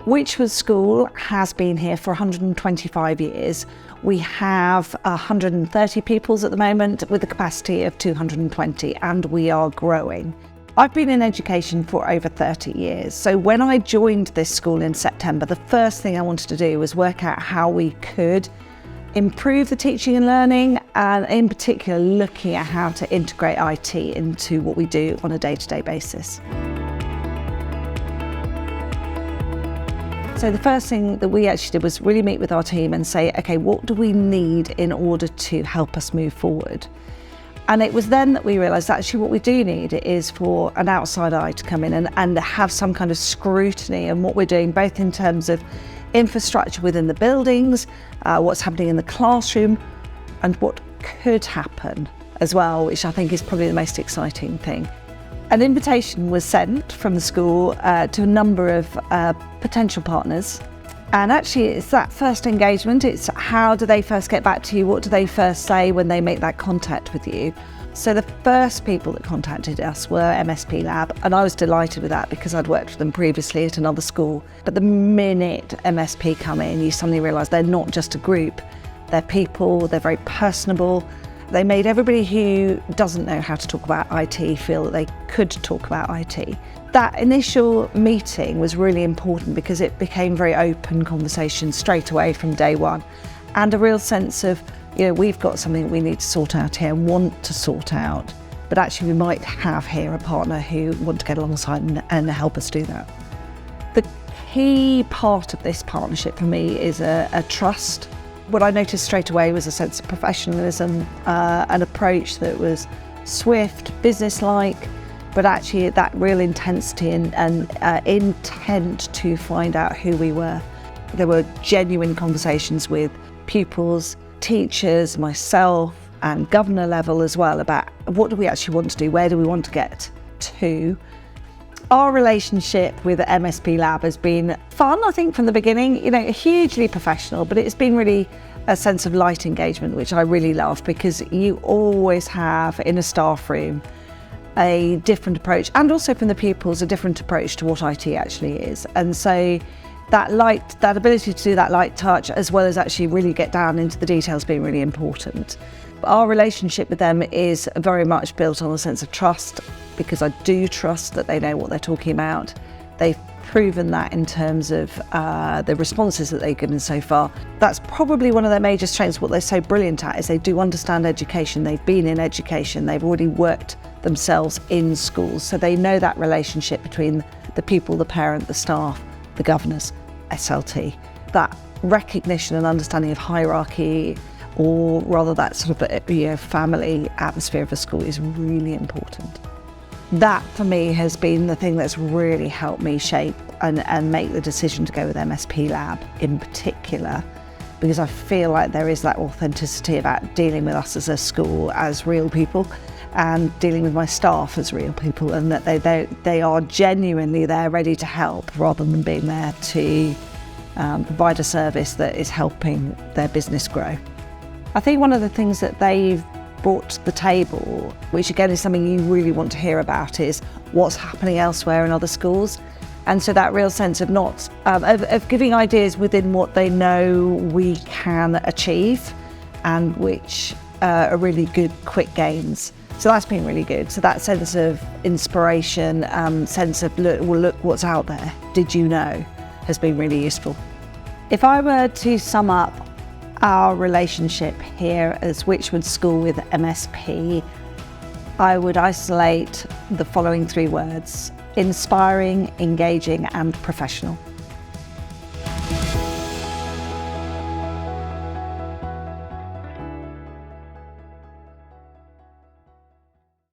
Wychwood School has been here for 125 years. We have 130 pupils at the moment with a capacity of 220, and we are growing. I've been in education for over 30 years. So when I joined this school in September, the first thing I wanted to do was work out how we could improve the teaching and learning, and in particular looking at how to integrate IT into what we do on a day-to-day basis. So the first thing that we actually did was really meet with our team and say, okay, what do we need in order to help us move forward? And it was then that we realised actually what we do need is for an outside eye to come in and have some kind of scrutiny on what we're doing, both in terms of infrastructure within the buildings, what's happening in the classroom, and what could happen as well, which I think is probably the most exciting thing. An invitation was sent from the school to a number of potential partners. And actually it's that first engagement, it's how do they first get back to you, what do they first say when they make that contact with you. So the first people that contacted us were MSP Lab, and I was delighted with that because I'd worked with them previously at another school. But the minute MSP come in, you suddenly realise they're not just a group, they're people, they're very personable. They made everybody who doesn't know how to talk about IT feel that they could talk about IT. That initial meeting was really important because it became very open conversation straight away from day one, and a real sense of, we've got something we need to sort out here, want to sort out, but actually we might have here a partner who want to get alongside and help us do that. The key part of this partnership for me is a trust. What I noticed straight away was a sense of professionalism, an approach that was swift, business-like, but actually that real intensity and intent to find out who we were. There were genuine conversations with pupils, teachers, myself, and governor level as well about what do we actually want to do, where do we want to get to. Our relationship with MSP Lab has been fun, I think, from the beginning, hugely professional, but it's been really a sense of light engagement, which I really love, because you always have in a staff room a different approach, and also from the pupils a different approach to what IT actually is. And so that ability to do that light touch, as well as actually really get down into the details, being really important. Our relationship with them is very much built on a sense of trust, because I do trust that they know what they're talking about. They've proven that in terms of the responses that they've given so far. That's probably one of their major strengths. What they're so brilliant at is they do understand education. They've been in education. They've already worked themselves in schools. So they know that relationship between the pupil, the parent, the staff, the governors, SLT. That recognition and understanding of hierarchy, or rather that sort of family atmosphere of a school, is really important. That for me has been the thing that's really helped me shape and make the decision to go with MSP Lab in particular, because I feel like there is that authenticity about dealing with us as a school as real people, and dealing with my staff as real people, and that they are genuinely there ready to help, rather than being there to provide a service that is helping their business grow. I think one of the things that they've brought to the table, which again is something you really want to hear about, is what's happening elsewhere in other schools. And so that real sense of of giving ideas within what they know we can achieve, and which are really good quick gains. So that's been really good. So that sense of inspiration, sense of look what's out there, did you know, has been really useful. If I were to sum up our relationship here as Wychwood School with MSP, I would isolate the following three words: inspiring, engaging, and professional.